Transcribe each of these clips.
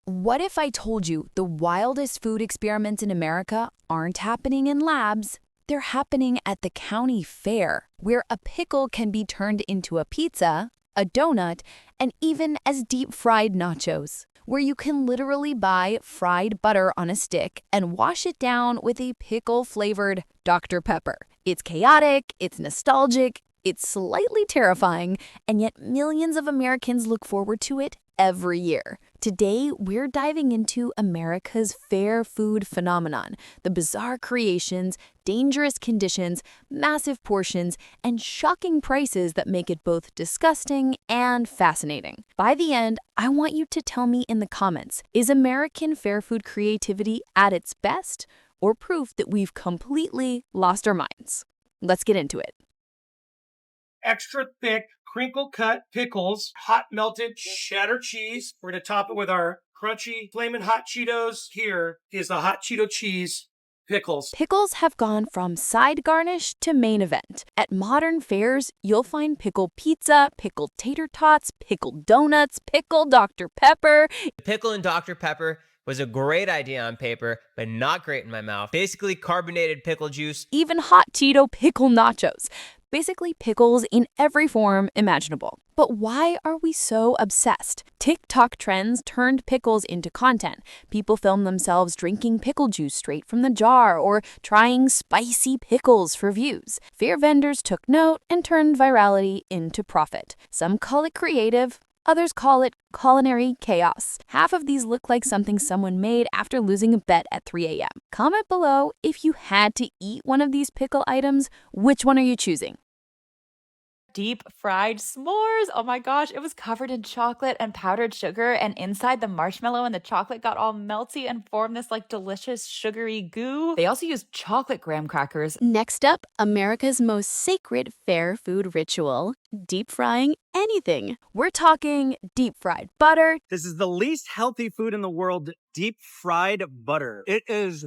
What if I told you the wildest food experiments in America aren't happening in labs? They're happening at the county fair, where a pickle can be turned into a pizza, a donut, and even as deep-fried nachos, where you can literally buy fried butter on a stick and wash it down with a pickle-flavored Dr. Pepper. It's chaotic, it's nostalgic, it's slightly terrifying, and yet millions of Americans look forward to it every year. Today, we're diving into America's fair food phenomenon, the bizarre creations, dangerous conditions, massive portions, and shocking prices that make it both disgusting and fascinating. By the end, I want you to tell me in the comments, is American fair food creativity at its best, or proof that we've completely lost our minds? Let's get into it. Extra thick, crinkle-cut pickles, hot melted cheddar cheese. We're going to top it with our crunchy, flamin' hot Cheetos. Here is the hot Cheeto cheese pickles. Pickles have gone from side garnish to main event. At modern fairs, you'll find pickle pizza, pickled tater tots, pickled donuts, pickled Dr. Pepper. Pickle and Dr. Pepper was a great idea on paper, but not great in my mouth. Basically carbonated pickle juice. Even hot Cheeto pickle nachos. Basically pickles in every form imaginable. But why are we so obsessed? TikTok trends turned pickles into content. People film themselves drinking pickle juice straight from the jar or trying spicy pickles for views. Fair vendors took note and turned virality into profit. Some call it creative, others call it culinary chaos. Half of these look like something someone made after losing a bet at 3 a.m. Comment below if you had to eat one of these pickle items, which one are you choosing? Deep fried s'mores. Oh my gosh, it was covered in chocolate and powdered sugar, and inside the marshmallow and the chocolate got all melty and formed this like delicious sugary goo. They also used chocolate graham crackers. Next up, America's most sacred fair food ritual, deep frying anything. We're talking deep fried butter. This is the least healthy food in the world, deep fried butter. It is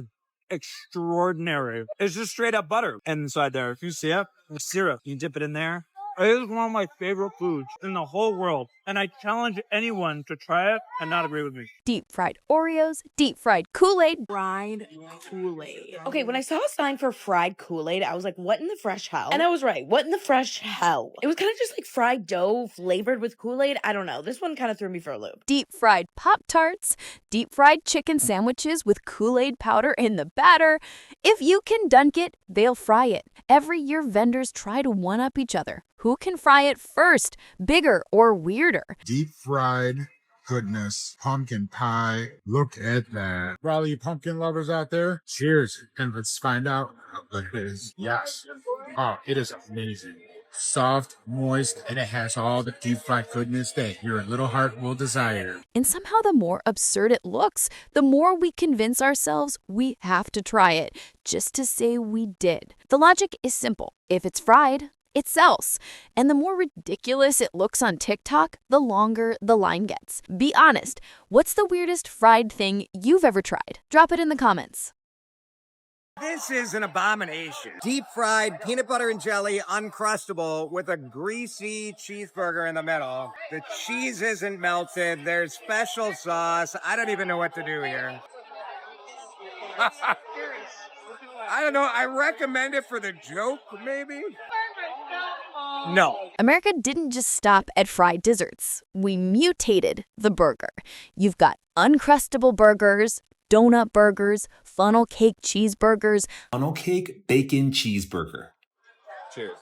extraordinary. It's just straight up butter inside there. If you see it, the syrup, you dip it in there. It is one of my favorite foods in the whole world, and I challenge anyone to try it and not agree with me. Deep fried Oreos, deep fried Kool-Aid. Fried Kool-Aid. Okay, when I saw a sign for fried Kool-Aid, I was like, what in the fresh hell? And I was right. What in the fresh hell? It was kind of just like fried dough flavored with Kool-Aid. I don't know. This one kind of threw me for a loop. Deep fried Pop-Tarts, deep fried chicken sandwiches with Kool-Aid powder in the batter. If you can dunk it, they'll fry it. Every year, vendors try to one-up each other. Who can fry it first, bigger or weirder? Deep fried goodness, pumpkin pie. Look at that. For all you pumpkin lovers out there, cheers. And let's find out how good it is. Yes. Oh, it is amazing. Soft, moist, and it has all the deep fried goodness that your little heart will desire. And somehow the more absurd it looks, the more we convince ourselves we have to try it, just to say we did. The logic is simple. If it's fried, it sells. And the more ridiculous it looks on TikTok, the longer the line gets. Be honest, what's the weirdest fried thing you've ever tried? Drop it in the comments. This is an abomination. Deep fried peanut butter and jelly, uncrustable, with a greasy cheeseburger in the middle. The cheese isn't melted. There's special sauce. I don't even know what to do here. I don't know. I recommend it for the joke, maybe? No. America didn't just stop at fried desserts. We mutated the burger. You've got uncrustable burgers, donut burgers, funnel cake cheeseburgers. Funnel cake bacon cheeseburger. Cheers.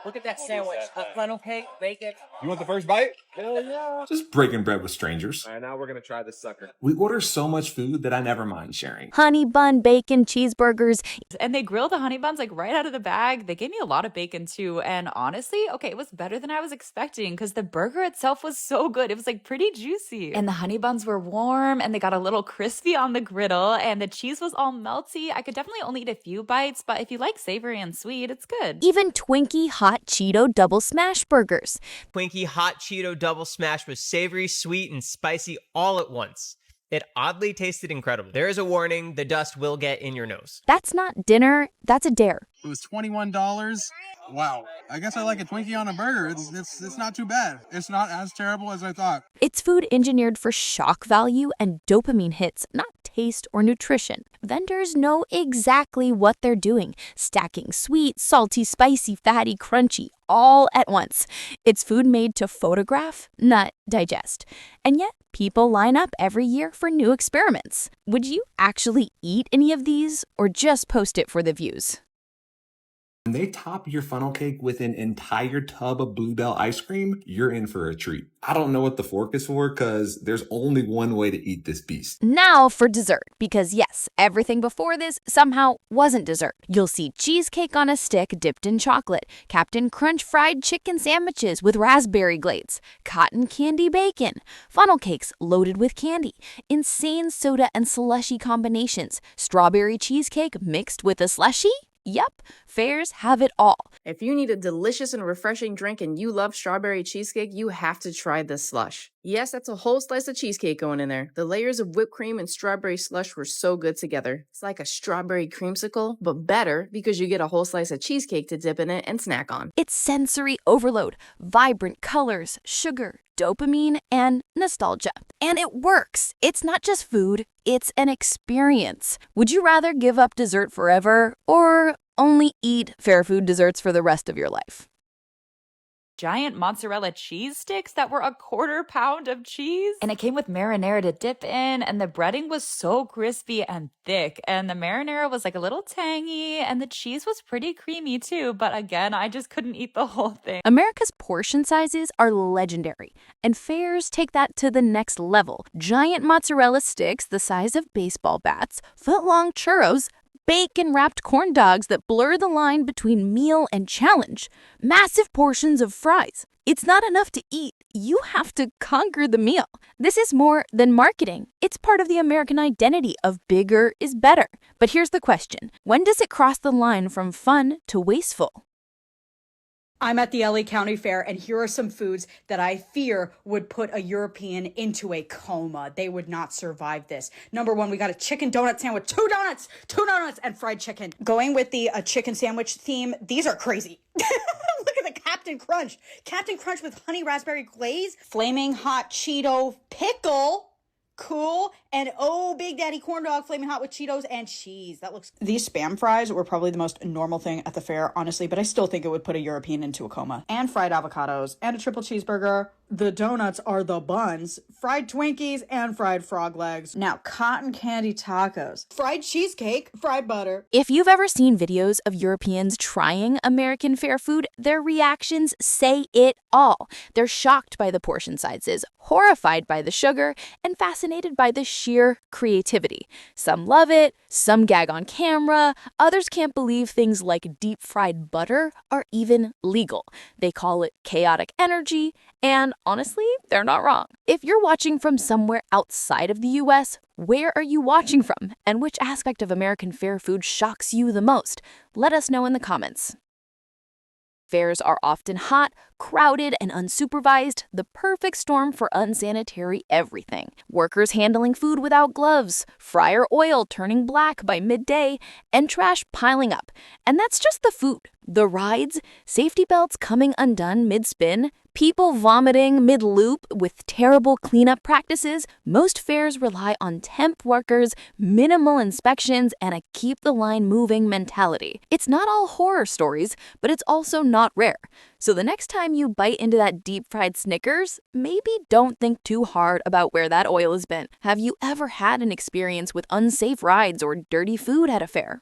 Look at that sandwich. Funnel cake, bacon. You want the first bite? Hell yeah. Just breaking bread with strangers. All right, now we're going to try this sucker. We order so much food that I never mind sharing. Honey bun bacon cheeseburgers. And they grilled the honey buns like right out of the bag. They gave me a lot of bacon too. And honestly, okay, it was better than I was expecting because the burger itself was so good. It was like pretty juicy. And the honey buns were warm and they got a little crispy on the griddle and the cheese was all melty. I could definitely only eat a few bites, but if you like savory and sweet, it's good. Even Twinkie hot Cheeto double smash burgers. Twinkie hot Cheeto double smash was savory, sweet, and spicy all at once. It oddly tasted incredible. There is a warning, the dust will get in your nose. That's not dinner, that's a dare. It was $21. Wow. I guess I like a Twinkie on a burger. It's not too bad. It's not as terrible as I thought. It's food engineered for shock value and dopamine hits, not taste or nutrition. Vendors know exactly what they're doing, stacking sweet, salty, spicy, fatty, crunchy, all at once. It's food made to photograph, not digest. And yet, people line up every year for new experiments. Would you actually eat any of these or just post it for the views? When they top your funnel cake with an entire tub of Bluebell ice cream, you're in for a treat. I don't know what the fork is for because there's only one way to eat this beast. Now for dessert, because yes, everything before this somehow wasn't dessert. You'll see cheesecake on a stick dipped in chocolate, Captain Crunch fried chicken sandwiches with raspberry glaze, cotton candy bacon, funnel cakes loaded with candy, insane soda and slushy combinations, strawberry cheesecake mixed with a slushie. Yep, fairs have it all. If you need a delicious and refreshing drink and you love strawberry cheesecake, you have to try this slush. Yes, that's a whole slice of cheesecake going in there. The layers of whipped cream and strawberry slush were so good together. It's like a strawberry creamsicle, but better because you get a whole slice of cheesecake to dip in it and snack on. It's sensory overload, vibrant colors, sugar, dopamine, and nostalgia. And it works. It's not just food, it's an experience. Would you rather give up dessert forever or only eat fair food desserts for the rest of your life? Giant mozzarella cheese sticks that were a quarter pound of cheese. And it came with marinara to dip in, and the breading was so crispy and thick, and the marinara was like a little tangy, and the cheese was pretty creamy too, but again, I just couldn't eat the whole thing. America's portion sizes are legendary, and fairs take that to the next level. Giant mozzarella sticks the size of baseball bats, foot-long churros, bacon-wrapped corn dogs that blur the line between meal and challenge, massive portions of fries. It's not enough to eat. You have to conquer the meal. This is more than marketing. It's part of the American identity of bigger is better. But here's the question. When does it cross the line from fun to wasteful? I'm at the LA County Fair, and here are some foods that I fear would put a European into a coma. They would not survive this. Number one, we got a chicken donut sandwich, two donuts, and fried chicken. Going with the chicken sandwich theme, these are crazy. Look at the Captain Crunch. Captain Crunch with honey raspberry glaze, flaming hot Cheeto pickle. Cool. And oh, Big Daddy corn dog, flaming hot with Cheetos and cheese. That looks... These Spam fries were probably the most normal thing at the fair, honestly, but I still think it would put a European into a coma. And fried avocados and a triple cheeseburger. The donuts are the buns, fried Twinkies, and fried frog legs. Now, cotton candy tacos, fried cheesecake, fried butter. If you've ever seen videos of Europeans trying American fair food, their reactions say it all. They're shocked by the portion sizes, horrified by the sugar, and fascinated by the sheer creativity. Some love it, some gag on camera, others can't believe things like deep fried butter are even legal. They call it chaotic energy, and honestly, they're not wrong. If you're watching from somewhere outside of the US, where are you watching from? And which aspect of American fair food shocks you the most? Let us know in the comments. Fairs are often hot, crowded, and unsupervised, the perfect storm for unsanitary everything. Workers handling food without gloves, fryer oil turning black by midday, and trash piling up. And that's just the food. The rides, safety belts coming undone mid-spin, people vomiting mid-loop with terrible cleanup practices. Most fairs rely on temp workers, minimal inspections, and a keep-the-line-moving mentality. It's not all horror stories, but it's also not rare. So the next time you bite into that deep-fried Snickers, maybe don't think too hard about where that oil has been. Have you ever had an experience with unsafe rides or dirty food at a fair?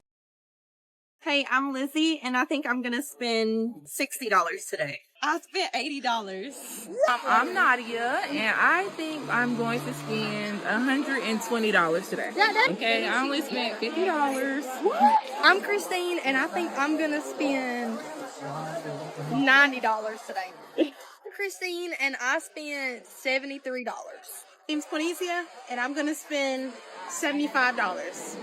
Hey, I'm Lizzie, and I think I'm going to spend $60 today. I spent $80. I'm Nadia, and I think I'm going to spend $120 today. Okay, I only spent $50. I'm Christine, and I think I'm going to spend $90 today. I'm Christine, and I spent $73. I'm Quinisia, and I'm going to spend $75.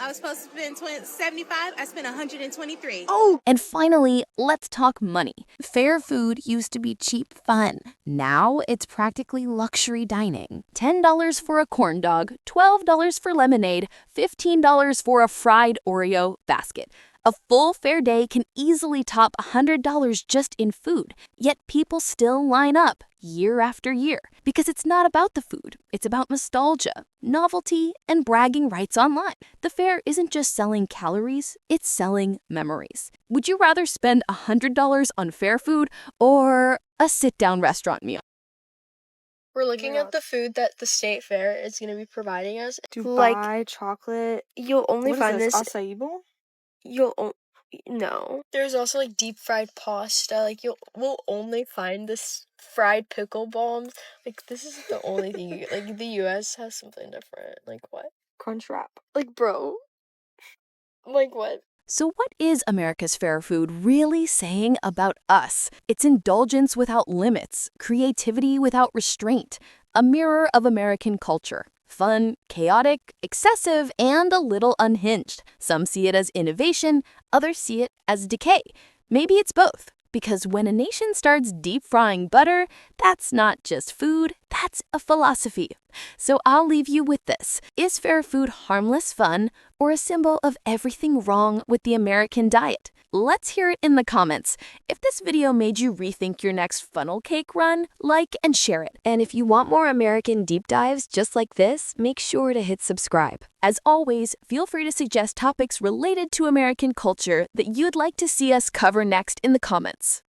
I was supposed to spend 75. I spent 123. Oh! And finally, let's talk money. Fair food used to be cheap fun. Now it's practically luxury dining. $10 for a corn dog, $12 for lemonade, $15 for a fried Oreo basket. A full fair day can easily top $100 just in food, yet people still line up year after year because it's not about the food, it's about nostalgia, novelty, and bragging rights online. The fair isn't just selling calories, it's selling memories. Would you rather spend $100 on fair food or a sit-down restaurant meal? We're looking at the food that the state fair is going to be providing us. Dubai chocolate. You'll only What is find this? this. Acai bowl? No. There's also like deep fried pasta. Like we'll only find this fried pickle bombs. Like this is the only thing you get. Like the US has something different. Like what? Crunchwrap. Like bro. Like what? So what is America's fair food really saying about us? It's indulgence without limits, creativity without restraint, a mirror of American culture. Fun, chaotic, excessive, and a little unhinged. Some see it as innovation, others see it as decay. Maybe it's both, because when a nation starts deep frying butter, that's not just food, that's a philosophy. So I'll leave you with this. Is fair food harmless fun or a symbol of everything wrong with the American diet? Let's hear it in the comments. If this video made you rethink your next funnel cake run, like and share it. And if you want more American deep dives just like this, make sure to hit subscribe. As always, feel free to suggest topics related to American culture that you'd like to see us cover next in the comments.